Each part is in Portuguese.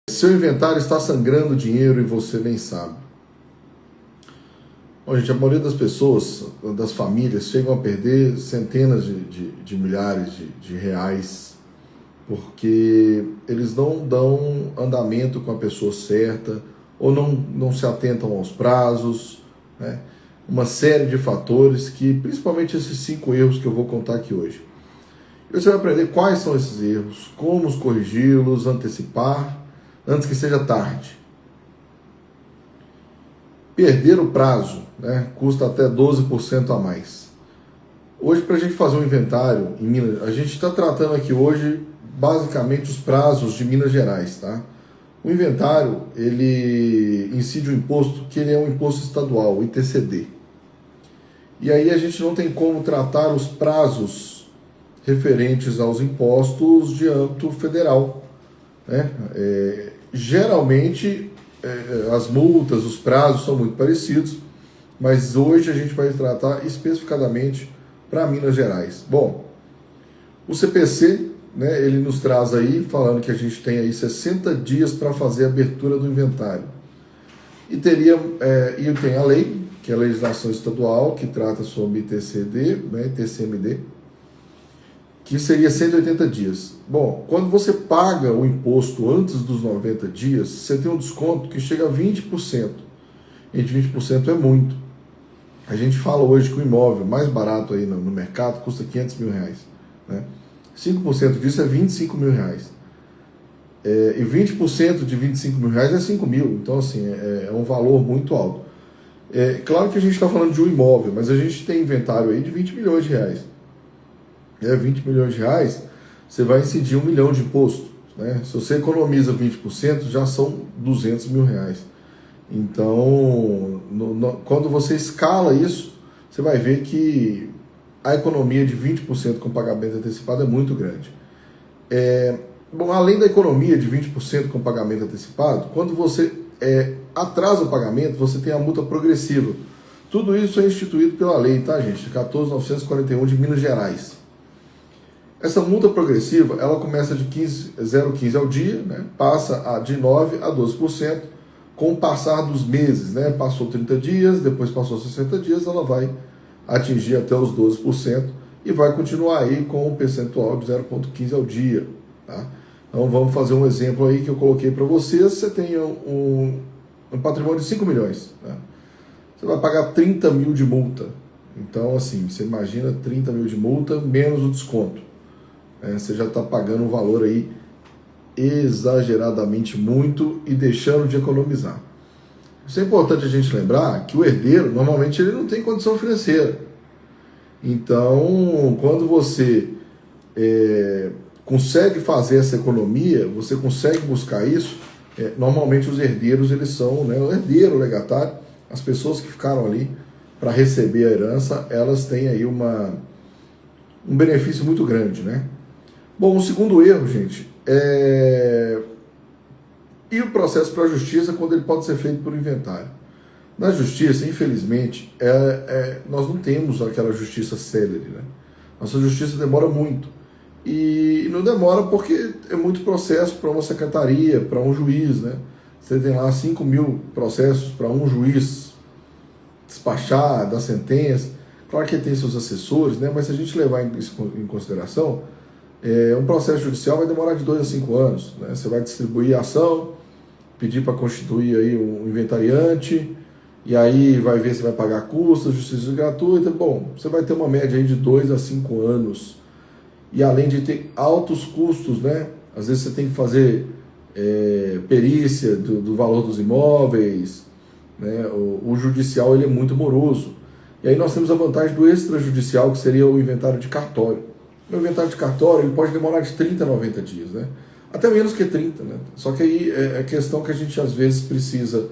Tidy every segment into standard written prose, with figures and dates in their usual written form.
Seu inventário está sangrando dinheiro e você nem sabe. Bom, gente, a maioria das pessoas, das famílias, chegam a perder centenas de milhares de reais porque eles não dão andamento com a pessoa certa ou não se atentam aos prazos, né? Uma série de fatores que, principalmente esses 5 erros que eu vou contar aqui hoje. E você vai aprender quais são esses erros, como os corrigi-los, antecipar, antes que seja tarde. Perder o prazo, né, custa até 12% a mais. Hoje, para a gente fazer um inventário em Minas, a gente está tratando aqui hoje basicamente os prazos de Minas Gerais, tá? O inventário, ele incide um imposto que ele é um imposto estadual, o ITCD. E aí a gente não tem como tratar os prazos referentes aos impostos de âmbito federal, né? Geralmente as multas, os prazos são muito parecidos, mas hoje a gente vai tratar especificadamente para Minas Gerais. Bom, o CPC, né, ele nos traz aí, falando que a gente tem aí 60 dias para fazer a abertura do inventário. E tem a lei, que é a legislação estadual, que trata sobre ITCD, né, TCMD, que seria 180 dias. Bom, quando você paga o imposto antes dos 90 dias, você tem um desconto que chega a 20%. Gente, 20% é muito. A gente fala hoje que o imóvel mais barato aí no mercado custa 500 mil reais, né? 5% disso é 25 mil reais. E 20% de 25 mil reais é 5 mil. Então, assim, é um valor muito alto. Claro que a gente está falando de um imóvel, mas a gente tem inventário aí de 20 milhões de reais. 20 milhões de reais, você vai incidir 1 milhão de imposto, né? Se você economiza 20%, já são 200 mil reais. Então, quando você escala isso, você vai ver que a economia de 20% com pagamento antecipado é muito grande. Bom, além da economia de 20% com pagamento antecipado, quando você atrasa o pagamento, você tem a multa progressiva. Tudo isso é instituído pela lei, tá, gente? 14.941 de Minas Gerais. Essa multa progressiva, ela começa de 0,15 ao dia, né? Passa de 9% a 12%, com o passar dos meses, né? Passou 30 dias, depois passou 60 dias, ela vai atingir até os 12% e vai continuar aí com um percentual de 0,15 ao dia, tá? Então vamos fazer um exemplo aí que eu coloquei para vocês. Você tem um patrimônio de 5 milhões, né? Você vai pagar 30 mil de multa. Então, assim, você imagina 30 mil de multa menos o desconto. Você já está pagando um valor aí exageradamente muito e deixando de economizar. Isso é importante a gente lembrar que o herdeiro, normalmente, ele não tem condição financeira. Então, quando você consegue fazer essa economia, você consegue buscar isso, normalmente os herdeiros, eles são, né, o herdeiro, o legatário, as pessoas que ficaram ali para receber a herança, elas têm aí um benefício muito grande, né? Bom, o segundo erro, gente, e o processo para a justiça quando ele pode ser feito por inventário. Na justiça, infelizmente, nós não temos aquela justiça célere, né? Nossa justiça demora muito. E não demora porque é muito processo para uma secretaria, para um juiz, né? Você tem lá 5 mil processos para um juiz despachar, dar sentença. Claro que tem seus assessores, né? Mas se a gente levar isso em consideração, um processo judicial vai demorar de 2 a 5 anos, né? Você vai distribuir a ação, pedir para constituir aí um inventariante, e aí vai ver se vai pagar custos, justiça gratuita. Bom, você vai ter uma média aí de 2 a 5 anos. E além de ter altos custos, né? Às vezes você tem que fazer perícia do valor dos imóveis, né? O judicial, ele é muito moroso. E aí nós temos a vantagem do extrajudicial, que seria o inventário de cartório. O inventário de cartório, ele pode demorar de 30 a 90 dias, né? Até menos que 30, né? Só que aí é questão que a gente às vezes precisa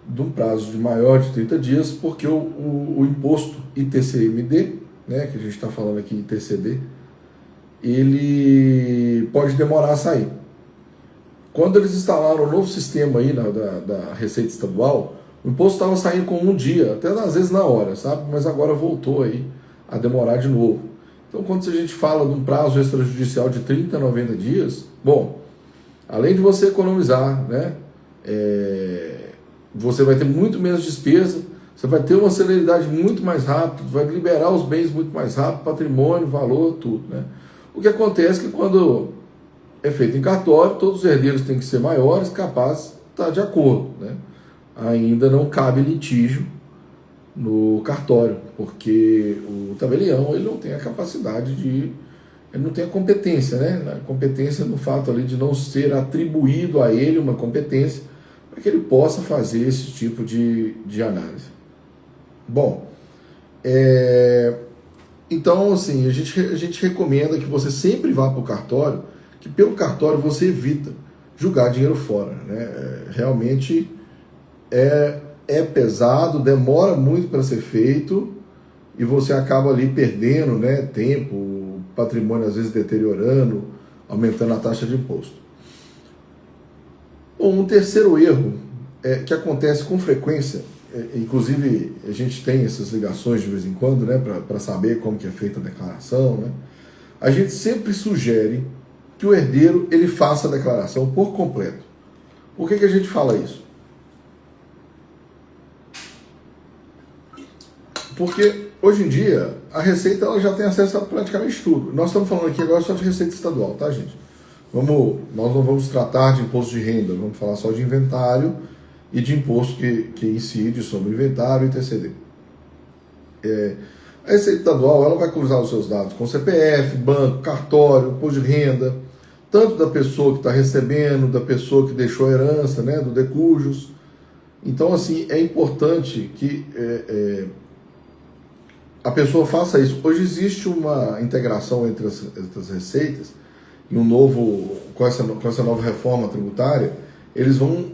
de um prazo de maior de 30 dias, porque o imposto ITCMD, né, que a gente está falando aqui ITCD, ele pode demorar a sair. Quando eles instalaram o novo sistema aí da Receita Estadual, o imposto estava saindo com um dia, até às vezes na hora, sabe? Mas agora voltou aí a demorar de novo. Então, quando a gente fala de um prazo extrajudicial de 30 a 90 dias, bom, além de você economizar, né, você vai ter muito menos despesa, você vai ter uma celeridade muito mais rápida, vai liberar os bens muito mais rápido, patrimônio, valor, tudo, né? O que acontece é que quando é feito em cartório, todos os herdeiros têm que ser maiores, capazes de estar de acordo, né? Ainda não cabe litígio no cartório, porque o tabelião ele não tem a capacidade de... ele não tem a competência, né? A competência no fato ali de não ser atribuído a ele uma competência para que ele possa fazer esse tipo de análise. Bom, então assim, a gente recomenda que você sempre vá para o cartório, que pelo cartório você evita jogar dinheiro fora, né? Realmente é pesado, demora muito para ser feito e você acaba ali perdendo, né, tempo, patrimônio às vezes deteriorando, aumentando a taxa de imposto. Bom, um terceiro erro que acontece com frequência, inclusive a gente tem essas ligações de vez em quando, né, para saber como que é feita a declaração, né? A gente sempre sugere que o herdeiro ele faça a declaração por completo. Por que a gente fala isso? Porque hoje em dia a Receita ela já tem acesso a praticamente tudo. Nós estamos falando aqui agora só de Receita Estadual, tá, gente? Nós não vamos tratar de imposto de renda, vamos falar só de inventário e de imposto que incide sobre o inventário e TCD. A Receita Estadual ela vai cruzar os seus dados com CPF, banco, cartório, imposto de renda, tanto da pessoa que está recebendo, da pessoa que deixou a herança, né, do decujus. Então, assim, é importante que a pessoa faça isso. Hoje existe uma integração entre as receitas e com essa nova reforma tributária, eles vão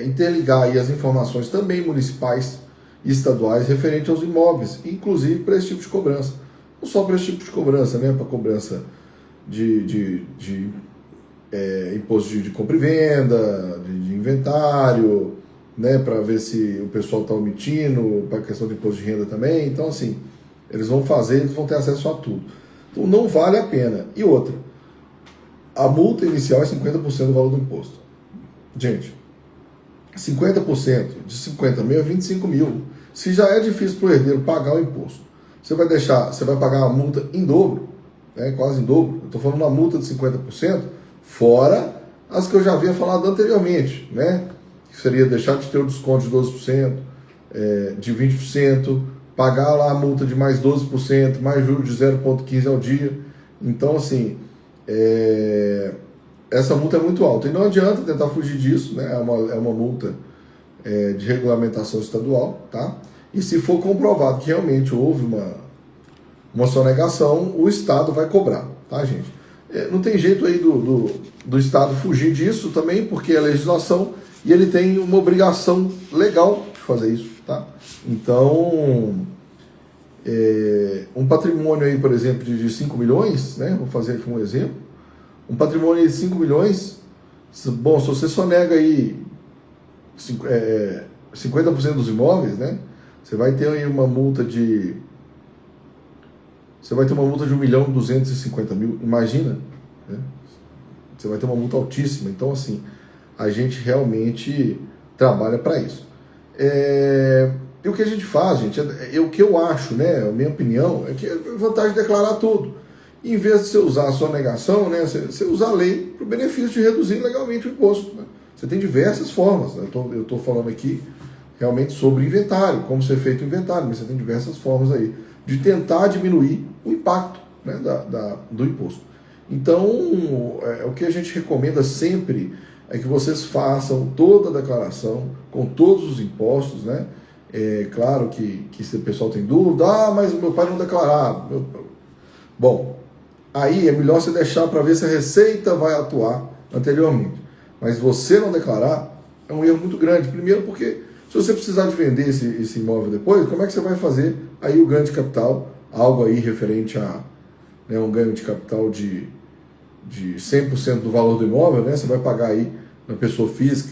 interligar aí as informações também municipais e estaduais referente aos imóveis, inclusive para esse tipo de cobrança. Não só para esse tipo de cobrança, né, para cobrança de imposto de compra e venda, de inventário, né, para ver se o pessoal está omitindo, para a questão de imposto de renda também. Então, assim, eles vão ter acesso a tudo. Então, não vale a pena. E outra, a multa inicial é 50% do valor do imposto. Gente, 50% de 50 mil é 25 mil. Se já é difícil para o herdeiro pagar o imposto, você vai pagar a multa em dobro, né, quase em dobro. Eu estou falando uma multa de 50%, fora as que eu já havia falado anteriormente, né? Que seria deixar de ter o desconto de 12%, de 20%, pagar lá a multa de mais 12%, mais juros de 0,15 ao dia. Então, assim, essa multa é muito alta. E não adianta tentar fugir disso, né? É uma multa de regulamentação estadual, tá? E se for comprovado que realmente houve uma sonegação, o Estado vai cobrar, tá, gente? Não tem jeito aí do Estado fugir disso também, porque é legislação e ele tem uma obrigação legal de fazer isso, tá? Então, um patrimônio aí, por exemplo, de 5 milhões, né? Vou fazer aqui um exemplo. Um patrimônio de 5 milhões, bom, se você sonega aí 50% dos imóveis, né? Você vai ter aí uma multa de... Você vai ter uma multa de 1.250.000, imagina, né? Você vai ter uma multa altíssima. Então, assim, a gente realmente trabalha para isso. E o que a gente faz, gente, o que eu acho, né, a minha opinião, é que é vantagem de declarar tudo. Em vez de você usar a sonegação, né, você usar a lei para o benefício de reduzir legalmente o imposto, né? Você tem diversas formas, né? Eu estou falando aqui realmente sobre inventário, como ser feito o inventário, mas você tem diversas formas aí de tentar diminuir o impacto, né, do imposto. Então, o que a gente recomenda sempre é que vocês façam toda a declaração com todos os impostos, né? Claro que se o pessoal tem dúvida, mas o meu pai não declarava. Bom, aí é melhor você deixar para ver se a Receita vai atuar anteriormente. Mas você não declarar é um erro muito grande. Primeiro porque se você precisar de vender esse imóvel depois, como é que você vai fazer aí o ganho de capital? Algo aí referente a, né, um ganho de capital de 100% do valor do imóvel, né? Você vai pagar aí na pessoa física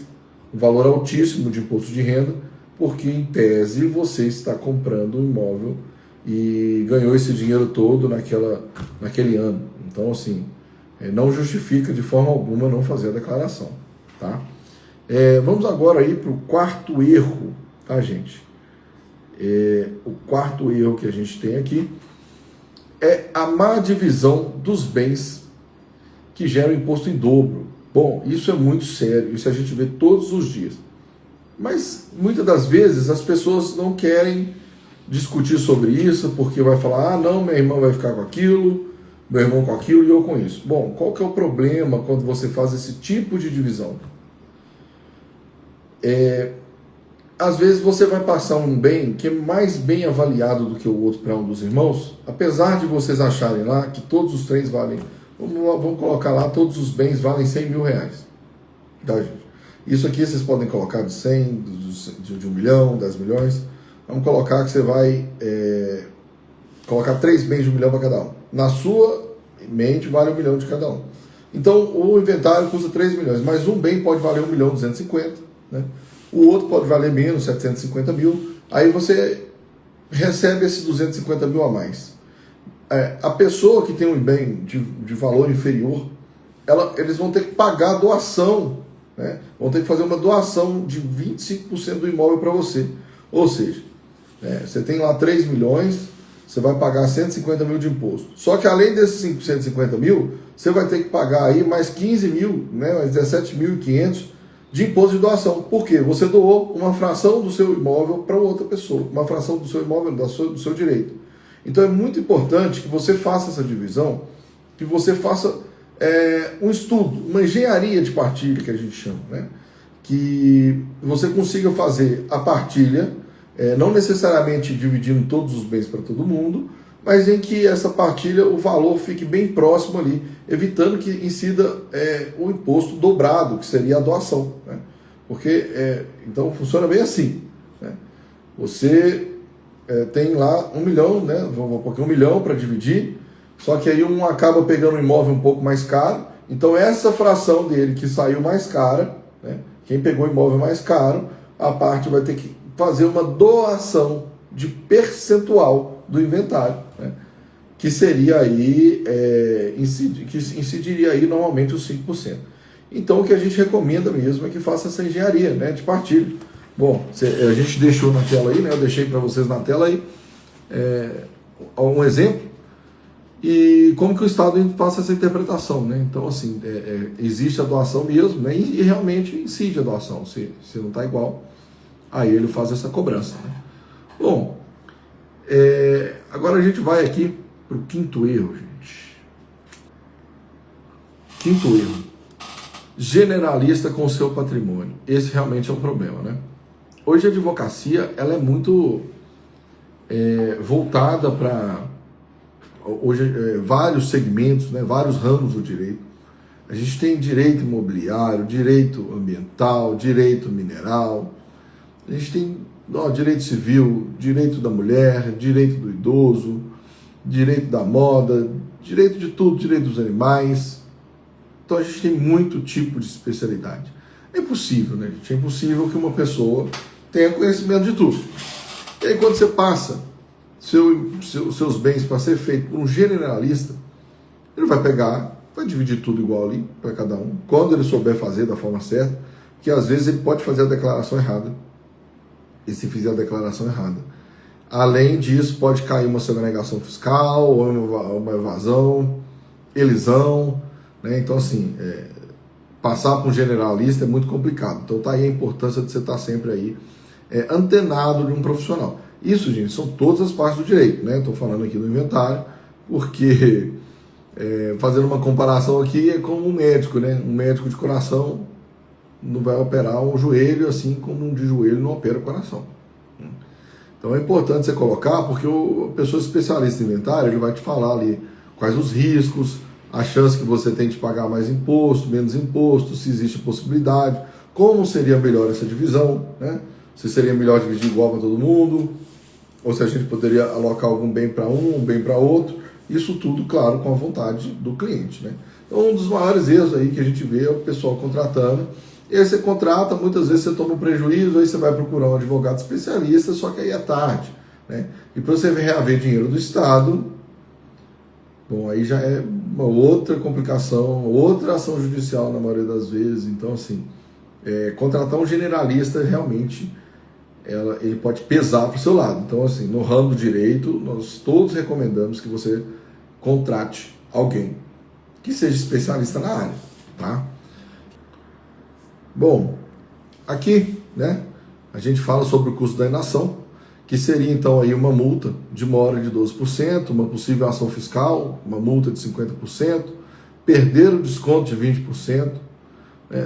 um valor altíssimo de imposto de renda, porque em tese você está comprando um imóvel e ganhou esse dinheiro todo naquele ano. Então, assim, Não justifica de forma alguma não fazer a declaração, tá? Vamos agora aí para o quarto erro, tá, gente? O quarto erro que a gente tem aqui é a má divisão dos bens que geram imposto em dobro. Bom, isso é muito sério, isso a gente vê todos os dias. Mas muitas das vezes as pessoas não querem discutir sobre isso porque vai falar, não, minha irmã vai ficar com aquilo, meu irmão com aquilo e eu com isso. Bom, qual que é o problema quando você faz esse tipo de divisão? Às vezes você vai passar um bem que é mais bem avaliado do que o outro para um dos irmãos, apesar de vocês acharem lá que todos os três valem, vamos colocar lá, todos os bens valem 100 mil reais. Tá, gente? Isso aqui vocês podem colocar de 100, de 1 milhão, 10 milhões. Vamos colocar que você vai colocar 3 bens de 1 milhão para cada um. Na sua mente vale 1 milhão de cada um. Então o inventário custa 3 milhões, mas um bem pode valer 1 milhão 250, né? O outro pode valer menos, 750 mil. Aí você recebe esses 250 mil a mais. A pessoa que tem um bem de valor inferior, eles vão ter que pagar a doação, né? Vão ter que fazer uma doação de 25% do imóvel para você. Ou seja, você tem lá 3 milhões, você vai pagar 150 mil de imposto. Só que além desses 150 mil, você vai ter que pagar aí mais 15 mil, né, mais 17.500 de imposto de doação. Por quê? Você doou uma fração do seu imóvel para outra pessoa, uma fração do seu imóvel, do seu direito. Então é muito importante que você faça essa divisão, que você faça um estudo, uma engenharia de partilha, que a gente chama, né? Que você consiga fazer a partilha, não necessariamente dividindo todos os bens para todo mundo, mas em que essa partilha, o valor fique bem próximo ali, evitando que incida o imposto dobrado, que seria a doação, né? Porque, então, funciona bem assim, né? Você tem lá 1 milhão, né? Porque 1 milhão para dividir, só que aí um acaba pegando um imóvel um pouco mais caro, então essa fração dele que saiu mais cara, né? Quem pegou o imóvel mais caro, a parte vai ter que fazer uma doação de percentual do inventário, né? Que seria aí, que incidiria aí normalmente os 5%. Então o que a gente recomenda mesmo é que faça essa engenharia, né, de partilha. Bom, a gente deixou na tela aí, né, eu deixei para vocês na tela aí um exemplo, e como que o Estado passa essa interpretação, né? Então assim, existe a doação mesmo, né, e realmente incide a doação, se não está igual, aí ele faz essa cobrança, né? Bom, agora a gente vai aqui para o quinto erro, gente. Quinto erro. Generalista com o seu patrimônio. Esse realmente é um problema, né? Hoje a advocacia, ela é muito voltada para vários segmentos, né? Vários ramos do direito. A gente tem direito imobiliário, direito ambiental, direito mineral. A gente tem direito civil, direito da mulher, direito do idoso, direito da moda, direito de tudo, direito dos animais. Então a gente tem muito tipo de especialidade. É impossível, né, gente? É impossível que uma pessoa tenha conhecimento de tudo. E aí quando você passa seus bens para ser feito por um generalista, ele vai pegar, vai dividir tudo igual ali para cada um, quando ele souber fazer da forma certa, que às vezes ele pode fazer a declaração errada. E se fizer a declaração errada. Além disso, pode cair uma sonegação fiscal, ou uma evasão, elisão, né? Então, assim, passar para um generalista é muito complicado. Então, tá aí a importância de você estar sempre aí antenado de um profissional. Isso, gente, são todas as partes do direito, né? Estou falando aqui do inventário, porque fazendo uma comparação aqui é como um médico, né? Um médico de coração não vai operar um joelho, assim como um de joelho não opera o coração. Então é importante você colocar, porque a pessoa especialista em inventário, ele vai te falar ali quais os riscos, a chance que você tem de pagar mais imposto, menos imposto, se existe possibilidade, como seria melhor essa divisão, né? Se seria melhor dividir igual para todo mundo, ou se a gente poderia alocar algum bem para um bem para outro. Isso tudo, claro, com a vontade do cliente, né? Então um dos maiores erros aí que a gente vê é o pessoal contratando. E aí você contrata, muitas vezes você toma um prejuízo, aí você vai procurar um advogado especialista, só que aí é tarde, né? E para você reaver dinheiro do Estado, bom, aí já é uma outra complicação, outra ação judicial na maioria das vezes. Então, assim, contratar um generalista realmente ele pode pesar para o seu lado. Então, assim, no ramo do direito, nós todos recomendamos que você contrate alguém que seja especialista na área, tá? Bom, aqui, né, a gente fala sobre o custo da inação, que seria então aí uma multa de mora de 12%, uma possível ação fiscal, uma multa de 50%, perder o desconto de 20%,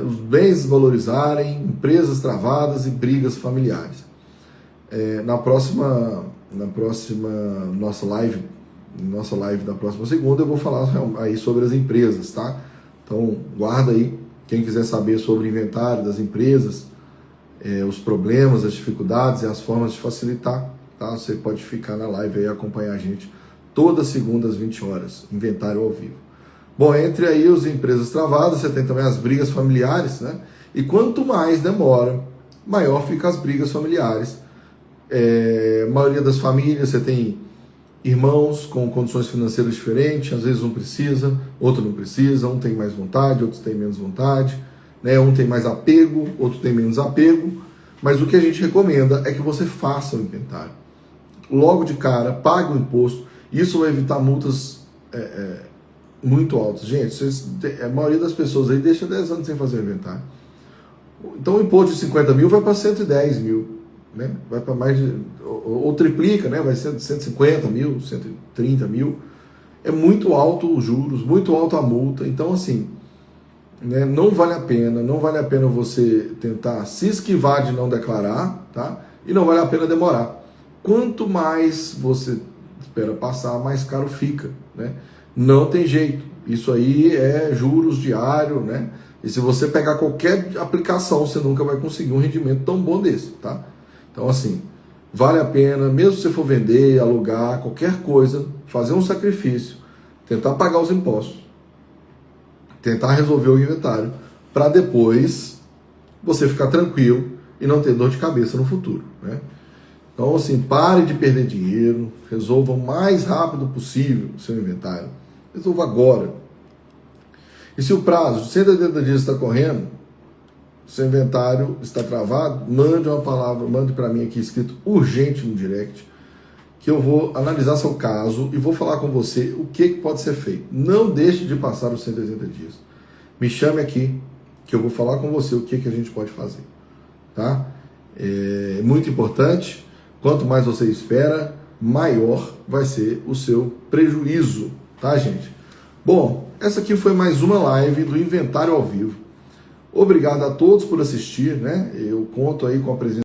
os bens desvalorizarem, empresas travadas e brigas familiares. Na próxima nossa live da próxima segunda, eu vou falar aí sobre as empresas, tá? Então, guarda aí, quem quiser saber sobre o inventário das empresas, os problemas, as dificuldades e as formas de facilitar, tá? Você pode ficar na live aí e acompanhar a gente toda segunda às 20 horas, inventário ao vivo. Bom, entre aí as empresas travadas, você tem também as brigas familiares, né? E quanto mais demora, maior fica as brigas familiares. A maioria das famílias, você tem irmãos com condições financeiras diferentes, às vezes um precisa, outro não precisa, um tem mais vontade, outros tem menos vontade, né? Um tem mais apego, outro tem menos apego, mas o que a gente recomenda é que você faça o inventário. Logo de cara, pague o imposto, isso vai evitar multas muito altas. Gente, a maioria das pessoas aí deixa 10 anos sem fazer o inventário. Então o imposto de 50 mil vai para 110 mil. Né? Vai para mais de, ou triplica, né? Vai ser 150 mil, 130 mil. É muito alto os juros, muito alto a multa. Então, assim, né? Não vale a pena você tentar se esquivar de não declarar, tá? E não vale a pena demorar. Quanto mais você espera passar, mais caro fica, né? Não tem jeito. Isso aí é juros diário, né? E se você pegar qualquer aplicação, você nunca vai conseguir um rendimento tão bom desse, tá? Então, assim, vale a pena, mesmo se você for vender, alugar, qualquer coisa, fazer um sacrifício, tentar pagar os impostos, tentar resolver o inventário, para depois você ficar tranquilo e não ter dor de cabeça no futuro, né? Então, assim, pare de perder dinheiro, resolva o mais rápido possível o seu inventário, resolva agora. E se o prazo de 180 dias está correndo, seu inventário está travado, mande uma palavra, mande para mim aqui escrito urgente no direct, que eu vou analisar seu caso e vou falar com você o que pode ser feito. Não deixe de passar os 180 dias. Me chame aqui, que eu vou falar com você o que a gente pode fazer. Tá? É muito importante, quanto mais você espera, maior vai ser o seu prejuízo. Tá, gente? Bom, essa aqui foi mais uma live do Inventário ao Vivo. Obrigado a todos por assistir, né? Eu conto aí com a presença